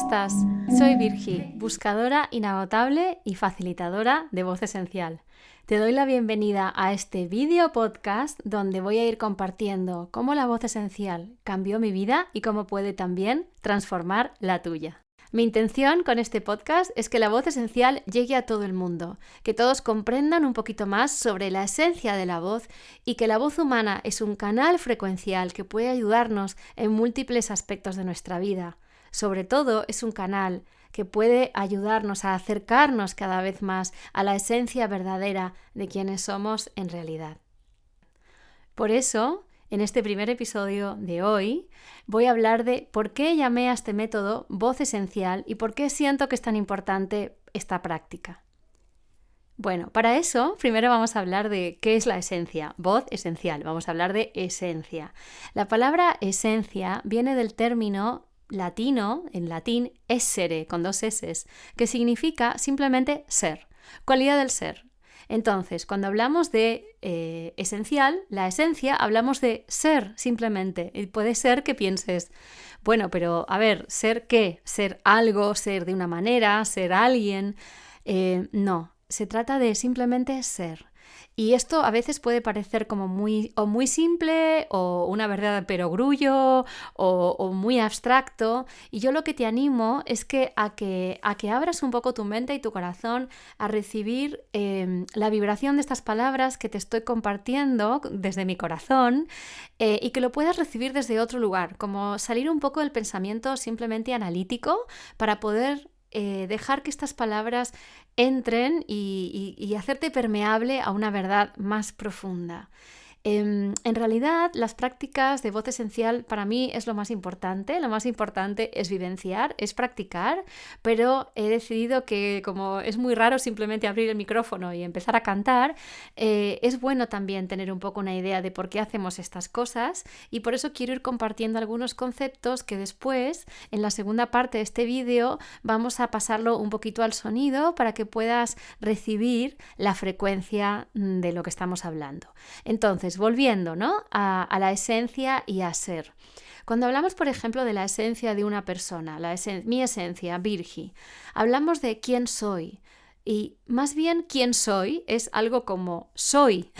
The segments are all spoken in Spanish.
estás? Soy Virgi, buscadora inagotable y facilitadora de voz esencial. Te doy la bienvenida a este video podcast donde voy a ir compartiendo cómo la voz esencial cambió mi vida y cómo puede también transformar la tuya. Mi intención con este podcast es que la voz esencial llegue a todo el mundo, que todos comprendan un poquito más sobre la esencia de la voz y que la voz humana es un canal frecuencial que puede ayudarnos en múltiples aspectos de nuestra vida. Sobre todo es un canal que puede ayudarnos a acercarnos cada vez más a la esencia verdadera de quienes somos en realidad. Por eso, en este primer episodio de hoy, voy a hablar de por qué llamé a este método voz esencial y por qué siento que es tan importante esta práctica. Bueno, para eso, primero vamos a hablar de qué es la esencia, voz esencial. Vamos a hablar de esencia. La palabra esencia viene del término latino, en latín, essere, con dos S, que significa simplemente ser, cualidad del ser. Entonces, cuando hablamos de esencial, la esencia, hablamos de ser simplemente. Y puede ser que pienses, bueno, pero a ver, ¿ser qué? ¿Ser algo? ¿Ser de una manera? ¿Ser alguien? No, se trata de simplemente ser. Y esto a veces puede parecer como muy simple o una verdad de perogrullo o muy abstracto. Y yo lo que te animo es a que abras un poco tu mente y tu corazón a recibir la vibración de estas palabras que te estoy compartiendo desde mi corazón y que lo puedas recibir desde otro lugar, como salir un poco del pensamiento simplemente analítico para poder dejar que estas palabras entren y hacerte permeable a una verdad más profunda. En realidad, las prácticas de voz esencial para mí es lo más importante. Lo más importante es vivenciar, es practicar, pero he decidido que como es muy raro simplemente abrir el micrófono y empezar a cantar, es bueno también tener un poco una idea de por qué hacemos estas cosas y por eso quiero ir compartiendo algunos conceptos que después, en la segunda parte de este vídeo, vamos a pasarlo un poquito al sonido para que puedas recibir la frecuencia de lo que estamos hablando. Entonces, volviendo, ¿no? a la esencia y a ser. Cuando hablamos, por ejemplo, de la esencia de una persona, mi esencia, Virgi, hablamos de quién soy. Y más bien quién soy es algo como soy.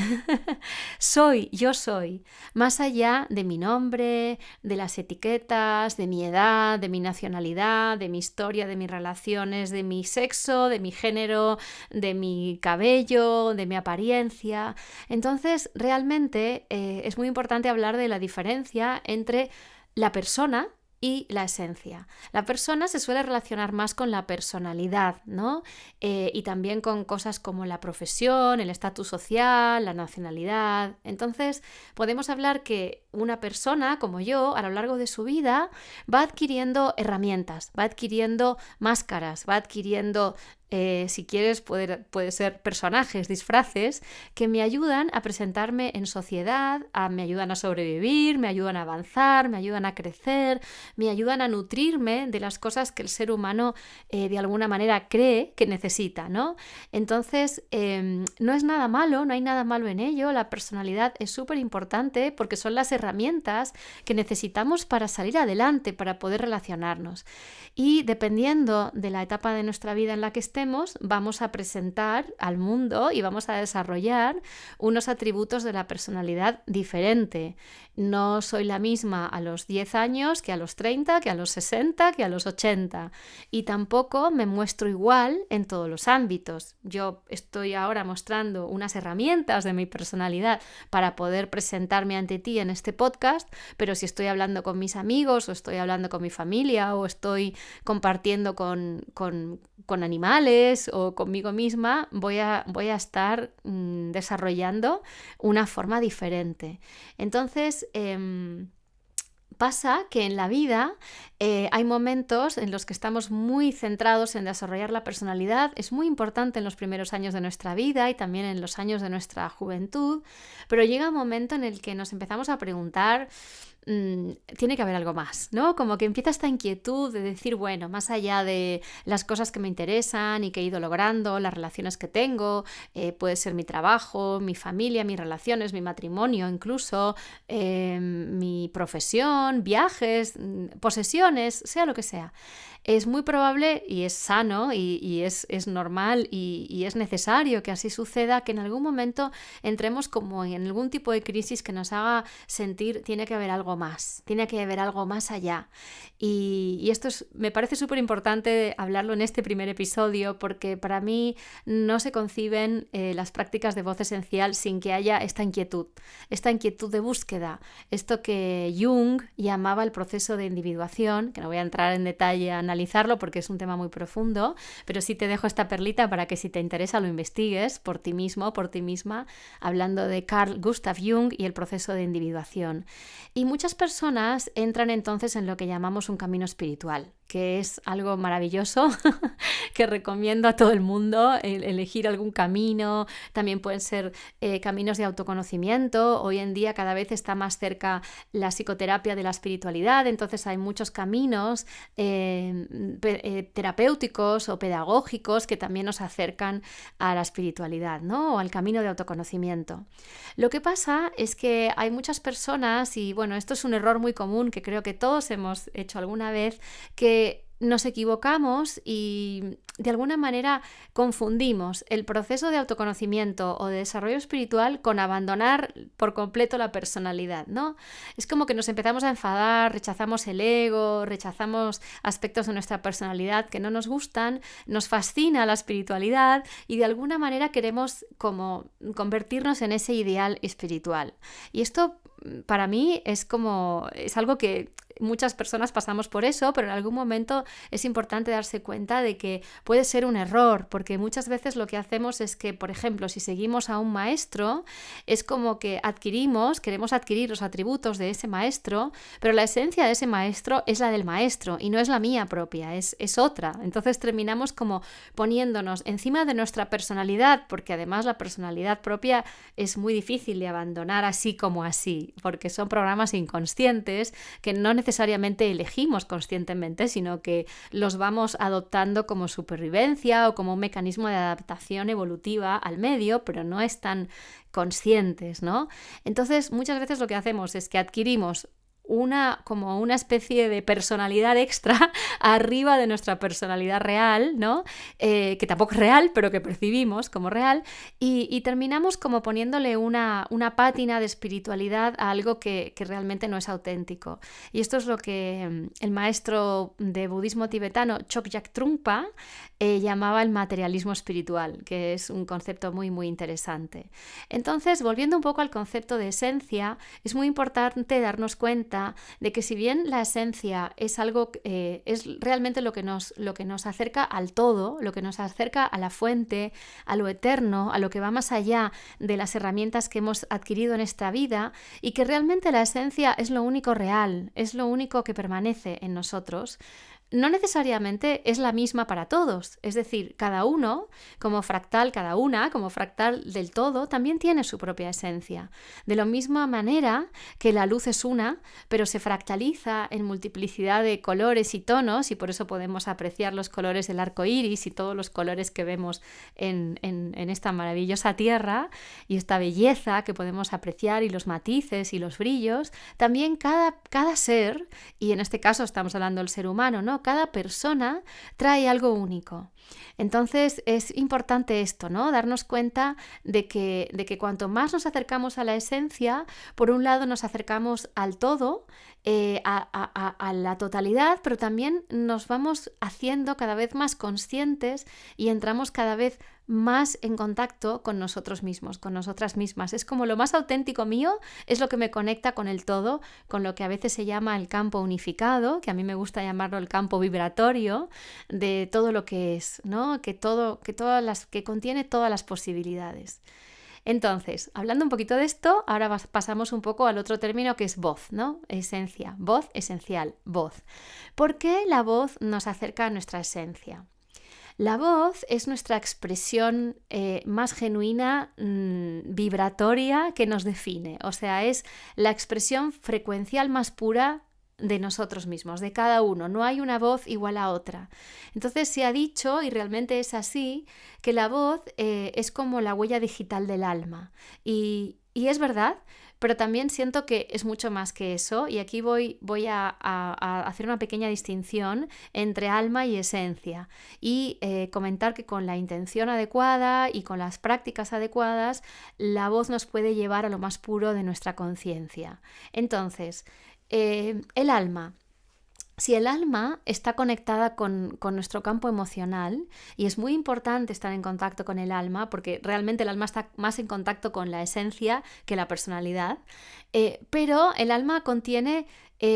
Yo soy. Más allá de mi nombre, de las etiquetas, de mi edad, de mi nacionalidad, de mi historia, de mis relaciones, de mi sexo, de mi género, de mi cabello, de mi apariencia. Entonces, realmente es muy importante hablar de la diferencia entre la persona y la esencia. La persona se suele relacionar más con la personalidad, ¿no? Y también con cosas como la profesión, el estatus social, la nacionalidad. Entonces, podemos hablar que una persona como yo, a lo largo de su vida, va adquiriendo herramientas, va adquiriendo máscaras, va adquiriendo si quieres, puede ser personajes, disfraces, que me ayudan a presentarme en sociedad, me ayudan a sobrevivir, me ayudan a avanzar, me ayudan a crecer, me ayudan a nutrirme de las cosas que el ser humano de alguna manera cree que necesita, ¿no? Entonces, no es nada malo, no hay nada malo en ello, la personalidad es súper importante porque son las herramientas que necesitamos para salir adelante, para poder relacionarnos. Y dependiendo de la etapa de nuestra vida en la que estemos, vamos a presentar al mundo y vamos a desarrollar unos atributos de la personalidad diferente. No soy la misma a los 10 años que a los 30, que a los 60, que a los 80. Y tampoco me muestro igual en todos los ámbitos. Yo estoy ahora mostrando unas herramientas de mi personalidad para poder presentarme ante ti en este podcast, pero si estoy hablando con mis amigos o estoy hablando con mi familia o estoy compartiendo con animales o conmigo misma, voy a estar desarrollando una forma diferente. Entonces, pasa que en la vida hay momentos en los que estamos muy centrados en desarrollar la personalidad. Es muy importante en los primeros años de nuestra vida y también en los años de nuestra juventud, pero llega un momento en el que nos empezamos a preguntar tiene que haber algo más, ¿no? Como que empieza esta inquietud de decir, bueno, más allá de las cosas que me interesan y que he ido logrando, las relaciones que tengo, puede ser mi trabajo, mi familia, mis relaciones, mi matrimonio incluso, mi profesión, viajes, posesiones, sea lo que sea. Es muy probable y es sano y es normal y es necesario que así suceda, que en algún momento entremos como en algún tipo de crisis que nos haga sentir tiene que haber algo más, tiene que haber algo más allá. Y esto me parece súper importante hablarlo en este primer episodio porque para mí no se conciben las prácticas de voz esencial sin que haya esta inquietud de búsqueda, esto que Jung llamaba el proceso de individuación, que no voy a entrar en detalle a analizarlo porque es un tema muy profundo, pero sí te dejo esta perlita para que si te interesa lo investigues por ti mismo, por ti misma, hablando de Carl Gustav Jung y el proceso de individuación. Y muchas personas entran entonces en lo que llamamos un camino espiritual, que es algo maravilloso que recomiendo a todo el mundo, elegir algún camino. También pueden ser caminos de autoconocimiento. Hoy en día cada vez está más cerca la psicoterapia de la espiritualidad, entonces hay muchos caminos terapéuticos o pedagógicos que también nos acercan a la espiritualidad, ¿no? O al camino de autoconocimiento. Lo que pasa es que hay muchas personas, y bueno, esto es un error muy común que creo que todos hemos hecho alguna vez, que nos equivocamos y de alguna manera confundimos el proceso de autoconocimiento o de desarrollo espiritual con abandonar por completo la personalidad, ¿no? Es como que nos empezamos a enfadar, rechazamos el ego, rechazamos aspectos de nuestra personalidad que no nos gustan, nos fascina la espiritualidad y de alguna manera queremos como convertirnos en ese ideal espiritual. Y esto para mí es algo que muchas personas pasamos por eso, pero en algún momento es importante darse cuenta de que puede ser un error, porque muchas veces lo que hacemos es que, por ejemplo, si seguimos a un maestro, es como que queremos adquirir los atributos de ese maestro, pero la esencia de ese maestro es la del maestro y no es la mía propia, es otra. Entonces terminamos como poniéndonos encima de nuestra personalidad, porque además la personalidad propia es muy difícil de abandonar así como así, porque son programas inconscientes que no necesariamente elegimos conscientemente, sino que los vamos adoptando como supervivencia o como un mecanismo de adaptación evolutiva al medio, pero no están conscientes, ¿no? Entonces, muchas veces lo que hacemos es que adquirimos como una especie de personalidad extra arriba de nuestra personalidad real, ¿no? Que tampoco es real, pero que percibimos como real, y terminamos como poniéndole una pátina de espiritualidad a algo que realmente no es auténtico. Y esto es lo que el maestro de budismo tibetano, Chökyak Trungpa, llamaba el materialismo espiritual, que es un concepto muy, muy interesante. Entonces, volviendo un poco al concepto de esencia, es muy importante darnos cuenta de que si bien la esencia es algo, es realmente lo que nos acerca al todo, lo que nos acerca a la fuente, a lo eterno, a lo que va más allá de las herramientas que hemos adquirido en esta vida, y que realmente la esencia es lo único real, es lo único que permanece en nosotros, no necesariamente es la misma para todos. Es decir, cada uno, como fractal, cada una, como fractal del todo, también tiene su propia esencia. De la misma manera que la luz es una, pero se fractaliza en multiplicidad de colores y tonos, y por eso podemos apreciar los colores del arco iris y todos los colores que vemos en esta maravillosa tierra, y esta belleza que podemos apreciar, y los matices y los brillos. También cada ser, y en este caso estamos hablando del ser humano, ¿no? Cada persona trae algo único. Entonces es importante esto, ¿no? Darnos cuenta de que cuanto más nos acercamos a la esencia, por un lado nos acercamos al todo, a la totalidad, pero también nos vamos haciendo cada vez más conscientes y entramos cada vez más en contacto con nosotros mismos, con nosotras mismas. Es como lo más auténtico mío, es lo que me conecta con el todo, con lo que a veces se llama el campo unificado, que a mí me gusta llamarlo el campo vibratorio de todo lo que es, ¿no? Que contiene todas las posibilidades. Entonces, hablando un poquito de esto, ahora pasamos un poco al otro término que es voz, ¿no? Esencia, voz esencial, voz. ¿Por qué la voz nos acerca a nuestra esencia? La voz es nuestra expresión más genuina, vibratoria, que nos define. O sea, es la expresión frecuencial más pura de nosotros mismos, de cada uno. No hay una voz igual a otra. Entonces se ha dicho, y realmente es así, que la voz es como la huella digital del alma. Y es verdad, pero también siento que es mucho más que eso, y aquí voy a hacer una pequeña distinción entre alma y esencia, y comentar que con la intención adecuada y con las prácticas adecuadas, la voz nos puede llevar a lo más puro de nuestra conciencia. Entonces, el alma. Si el alma está conectada con nuestro campo emocional, y es muy importante estar en contacto con el alma, porque realmente el alma está más en contacto con la esencia que la personalidad, pero el alma contiene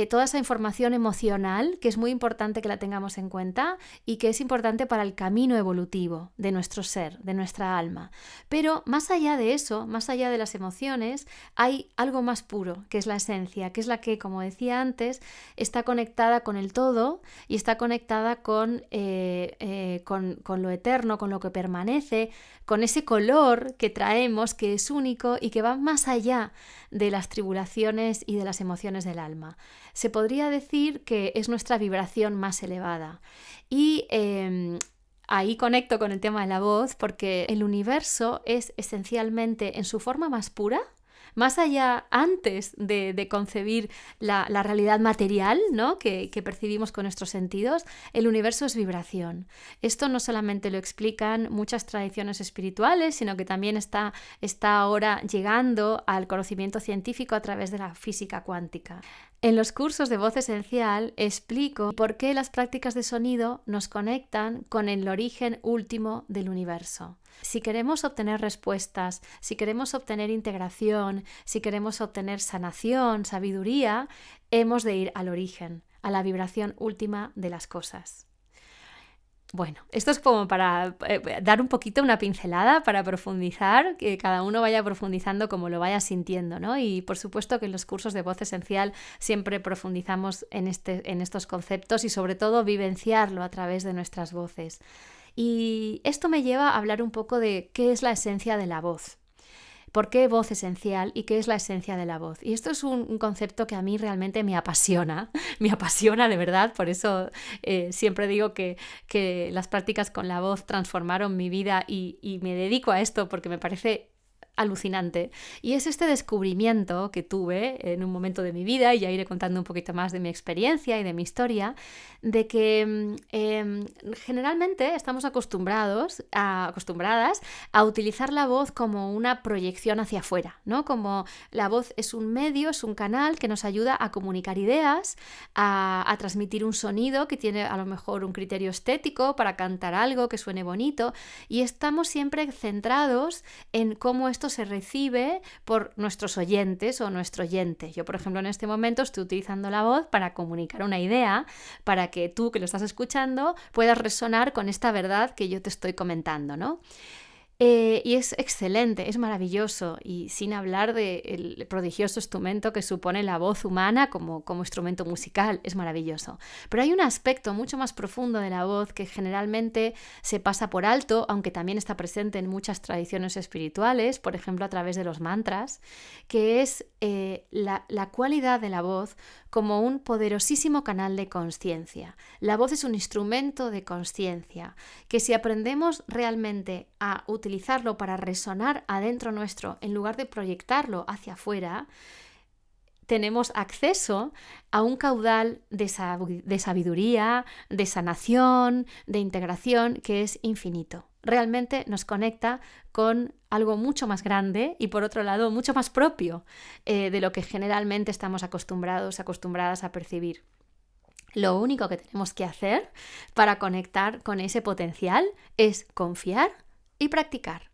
toda esa información emocional que es muy importante que la tengamos en cuenta y que es importante para el camino evolutivo de nuestro ser, de nuestra alma. Pero más allá de eso, más allá de las emociones, hay algo más puro, que es la esencia, que es la que, como decía antes, está conectada con el todo y está conectada con lo eterno, con lo que permanece, con ese color que traemos, que es único y que va más allá de las tribulaciones y de las emociones del alma. Se podría decir que es nuestra vibración más elevada. Y ahí conecto con el tema de la voz, porque el universo es esencialmente, en su forma más pura, más allá, antes de concebir la realidad material, ¿no? que percibimos con nuestros sentidos, el universo es vibración. Esto no solamente lo explican muchas tradiciones espirituales, sino que también está ahora llegando al conocimiento científico a través de la física cuántica. En los cursos de Voz Esencial explico por qué las prácticas de sonido nos conectan con el origen último del universo. Si queremos obtener respuestas, si queremos obtener integración, si queremos obtener sanación, sabiduría, hemos de ir al origen, a la vibración última de las cosas. Bueno, esto es como para dar un poquito una pincelada, para profundizar, que cada uno vaya profundizando como lo vaya sintiendo, ¿no? Y por supuesto que en los cursos de Voz Esencial siempre profundizamos en estos conceptos y sobre todo vivenciarlo a través de nuestras voces. Y esto me lleva a hablar un poco de qué es la esencia de la voz. ¿Por qué voz esencial y qué es la esencia de la voz? Y esto es un concepto que a mí realmente me apasiona de verdad, por eso siempre digo que las prácticas con la voz transformaron mi vida y me dedico a esto porque me parece alucinante. Y es este descubrimiento que tuve en un momento de mi vida, y ya iré contando un poquito más de mi experiencia y de mi historia, de que generalmente estamos acostumbradas a utilizar la voz como una proyección hacia afuera, ¿no? Como la voz es un medio, es un canal que nos ayuda a comunicar ideas, a transmitir un sonido que tiene a lo mejor un criterio estético para cantar algo que suene bonito, y estamos siempre centrados en cómo esto se recibe por nuestros oyentes o nuestro oyente. Yo, por ejemplo, en este momento estoy utilizando la voz para comunicar una idea, para que tú, que lo estás escuchando, puedas resonar con esta verdad que yo te estoy comentando, ¿no? Y es excelente, es maravilloso, y sin hablar del prodigioso instrumento que supone la voz humana como instrumento musical, es maravilloso. Pero hay un aspecto mucho más profundo de la voz que generalmente se pasa por alto, aunque también está presente en muchas tradiciones espirituales, por ejemplo a través de los mantras, que es la cualidad de la voz como un poderosísimo canal de consciencia. La voz es un instrumento de consciencia que, si aprendemos realmente a utilizarlo para resonar adentro nuestro en lugar de proyectarlo hacia afuera, tenemos acceso a un caudal de sabiduría, de sanación, de integración que es infinito. Realmente nos conecta con algo mucho más grande y, por otro lado, mucho más propio de lo que generalmente estamos acostumbradas a percibir. Lo único que tenemos que hacer para conectar con ese potencial es confiar y practicar.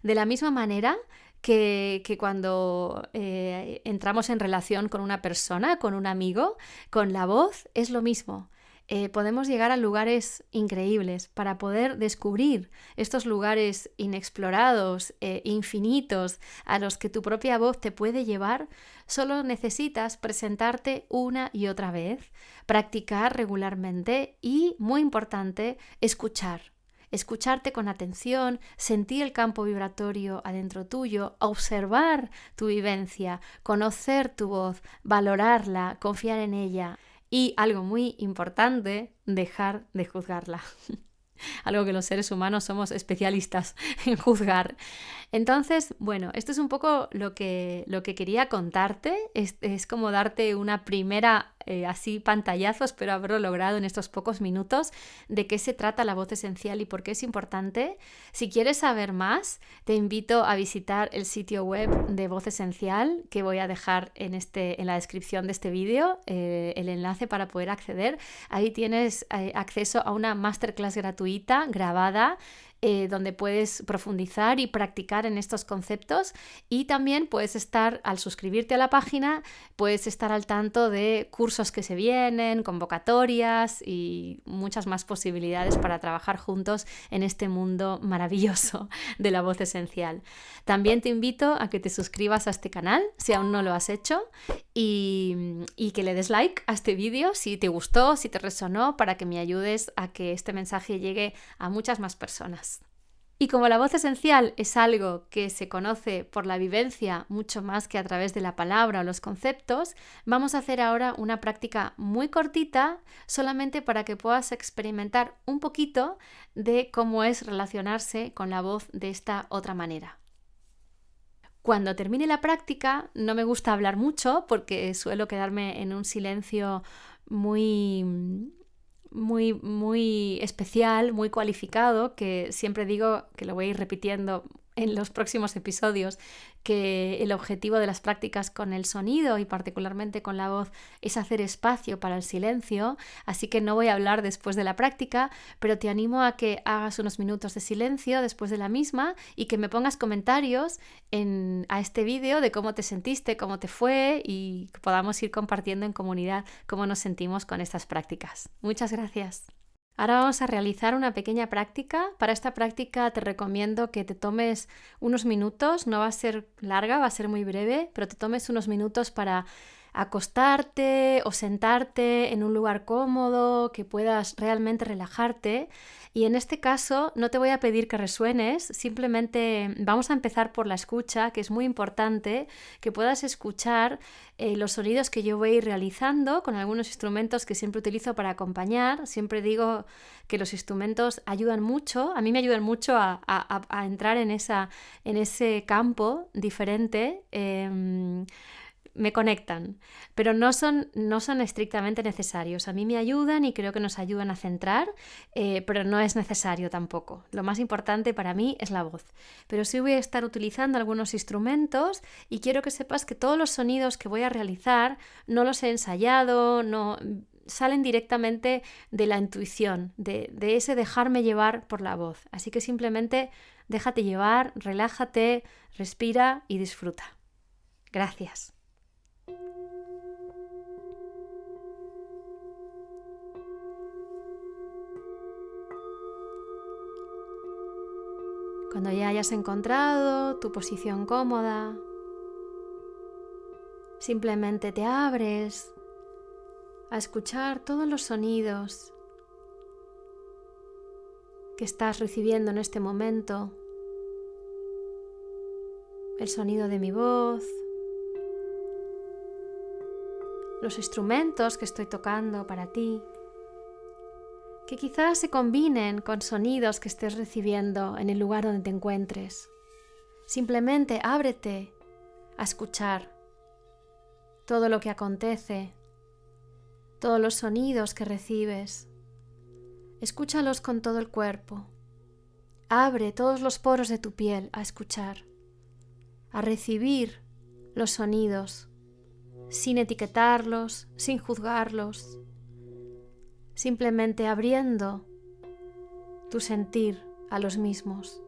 De la misma manera que cuando entramos en relación con una persona, con un amigo, con la voz es lo mismo. Podemos llegar a lugares increíbles para poder descubrir estos lugares inexplorados, infinitos, a los que tu propia voz te puede llevar. Solo necesitas presentarte una y otra vez, practicar regularmente y, muy importante, escuchar escucharte con atención, sentir el campo vibratorio adentro tuyo, observar tu vivencia, conocer tu voz, valorarla, confiar en ella y, algo muy importante, dejar de juzgarla. Algo que los seres humanos somos especialistas en juzgar. Entonces, bueno, esto es un poco lo que quería contarte. Es como darte una primera, así pantallazo, espero haberlo logrado en estos pocos minutos, de qué se trata la voz esencial y por qué es importante. Si quieres saber más, te invito a visitar el sitio web de Voz Esencial, que voy a dejar en la descripción de este vídeo, el enlace para poder acceder. Ahí tienes acceso a una masterclass gratuita, grabada, donde puedes profundizar y practicar en estos conceptos, y también puedes estar, al suscribirte a la página, puedes estar al tanto de cursos que se vienen, convocatorias y muchas más posibilidades para trabajar juntos en este mundo maravilloso de la voz esencial. También te invito a que te suscribas a este canal si aún no lo has hecho y que le des like a este vídeo si te gustó, si te resonó, para que me ayudes a que este mensaje llegue a muchas más personas. Y como la voz esencial es algo que se conoce por la vivencia mucho más que a través de la palabra o los conceptos, vamos a hacer ahora una práctica muy cortita, solamente para que puedas experimentar un poquito de cómo es relacionarse con la voz de esta otra manera. Cuando termine la práctica, no me gusta hablar mucho porque suelo quedarme en un silencio muy especial, muy cualificado, que siempre digo, que lo voy a ir repitiendo en los próximos episodios, que el objetivo de las prácticas con el sonido y particularmente con la voz es hacer espacio para el silencio, así que no voy a hablar después de la práctica, pero te animo a que hagas unos minutos de silencio después de la misma y que me pongas comentarios a este vídeo de cómo te sentiste, cómo te fue, y que podamos ir compartiendo en comunidad cómo nos sentimos con estas prácticas. Muchas gracias. Ahora vamos a realizar una pequeña práctica. Para esta práctica te recomiendo que te tomes unos minutos, no va a ser larga, va a ser muy breve, pero te tomes unos minutos para acostarte o sentarte en un lugar cómodo, que puedas realmente relajarte. Y en este caso no te voy a pedir que resuenes, simplemente vamos a empezar por la escucha, que es muy importante, que puedas escuchar los sonidos que yo voy a ir realizando con algunos instrumentos que siempre utilizo para acompañar. Siempre digo que los instrumentos ayudan mucho, a mí me ayudan mucho a entrar en ese campo diferente. Me conectan, pero no son estrictamente necesarios. A mí me ayudan y creo que nos ayudan a centrar, pero no es necesario tampoco. Lo más importante para mí es la voz. Pero sí voy a estar utilizando algunos instrumentos y quiero que sepas que todos los sonidos que voy a realizar no los he ensayado, no salen directamente de la intuición, de ese dejarme llevar por la voz. Así que simplemente déjate llevar, relájate, respira y disfruta. Gracias. Cuando ya hayas encontrado tu posición cómoda, simplemente te abres a escuchar todos los sonidos que estás recibiendo en este momento. El sonido de mi voz, los instrumentos que estoy tocando para ti, que quizás se combinen con sonidos que estés recibiendo en el lugar donde te encuentres. Simplemente ábrete a escuchar todo lo que acontece, todos los sonidos que recibes. Escúchalos con todo el cuerpo. Abre todos los poros de tu piel a escuchar, a recibir los sonidos, sin etiquetarlos, sin juzgarlos. Simplemente abriendo tu sentir a los mismos.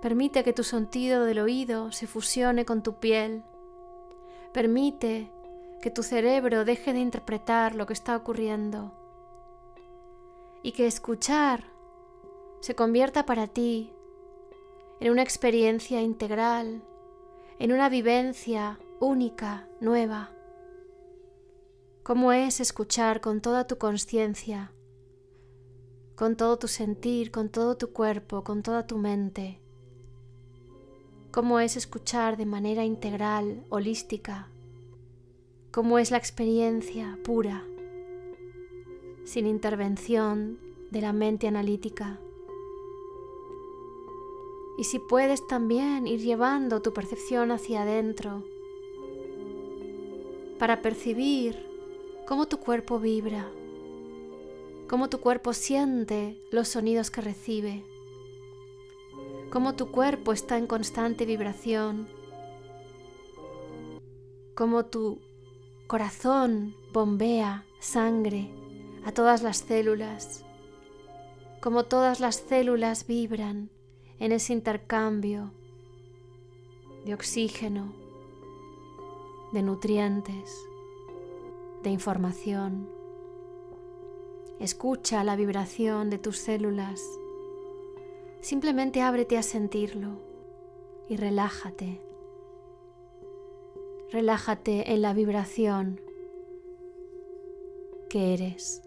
Permite que tu sentido del oído se fusione con tu piel. Permite que tu cerebro deje de interpretar lo que está ocurriendo y que escuchar se convierta para ti en una experiencia integral, en una vivencia única, nueva. ¿Cómo es escuchar con toda tu consciencia, con todo tu sentir, con todo tu cuerpo, con toda tu mente? ¿Cómo es escuchar de manera integral, holística? ¿Cómo es la experiencia pura, sin intervención de la mente analítica? Y si puedes también ir llevando tu percepción hacia adentro para percibir cómo tu cuerpo vibra, cómo tu cuerpo siente los sonidos que recibe, cómo tu cuerpo está en constante vibración, cómo tu corazón bombea sangre a todas las células, cómo todas las células vibran en ese intercambio de oxígeno, de nutrientes, de información. Escucha la vibración de tus células. Simplemente ábrete a sentirlo y relájate. Relájate en la vibración que eres.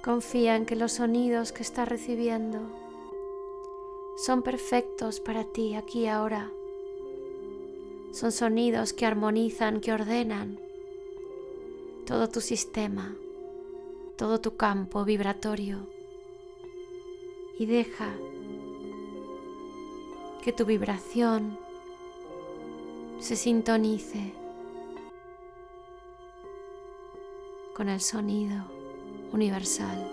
Confía en que los sonidos que estás recibiendo son perfectos para ti aquí y ahora. Son sonidos que armonizan, que ordenan todo tu sistema, todo tu campo vibratorio. Y deja que tu vibración se sintonice con el sonido universal.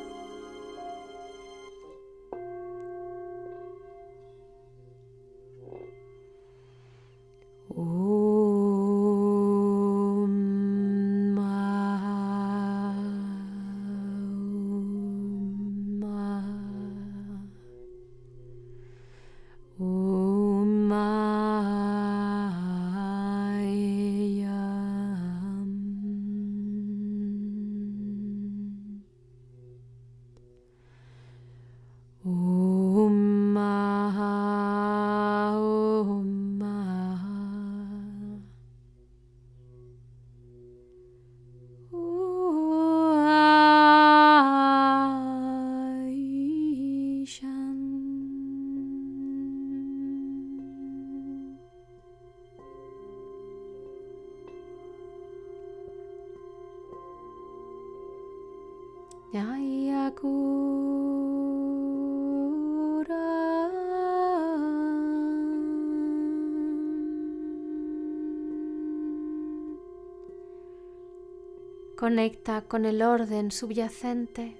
Conecta con el orden subyacente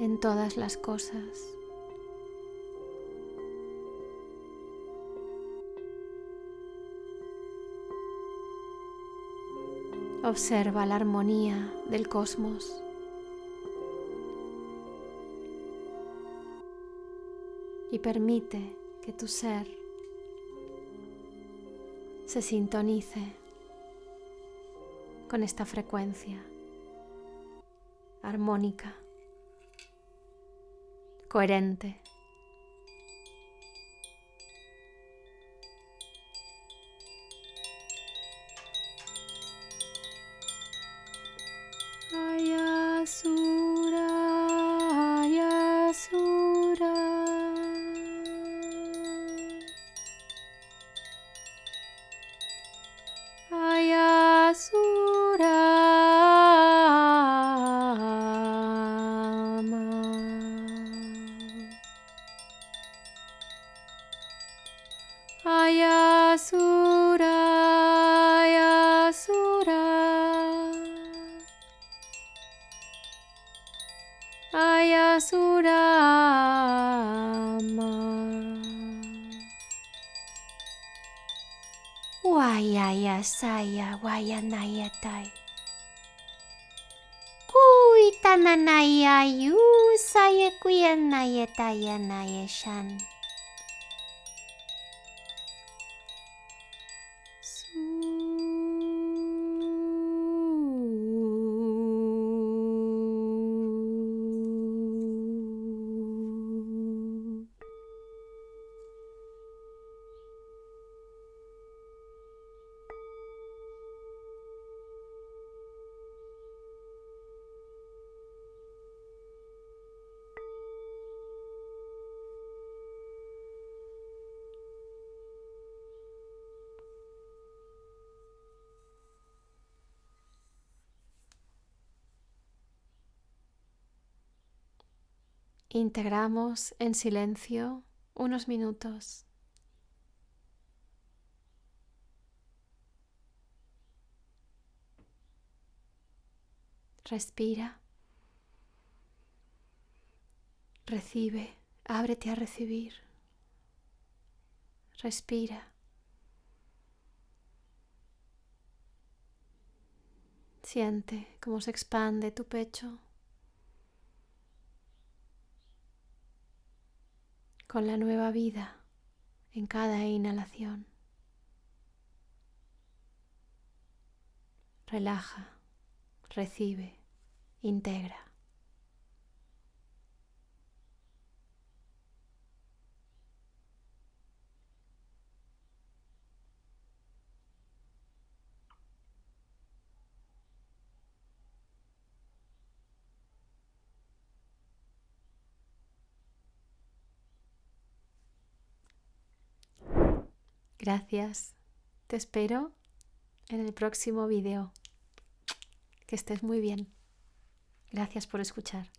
en todas las cosas. Observa la armonía del cosmos. Y permite que tu ser se sintonice con esta frecuencia armónica, coherente. Ayasura, Ayasura. Surama. Wayaya saya wayanayatai. Kuitananaya yu saya kuyanayataya nayashan. Integramos en silencio unos minutos. Respira. Recibe. Ábrete a recibir. Respira. Siente cómo se expande tu pecho con la nueva vida en cada inhalación. Relaja, recibe, integra. Gracias. Te espero en el próximo video. Que estés muy bien. Gracias por escuchar.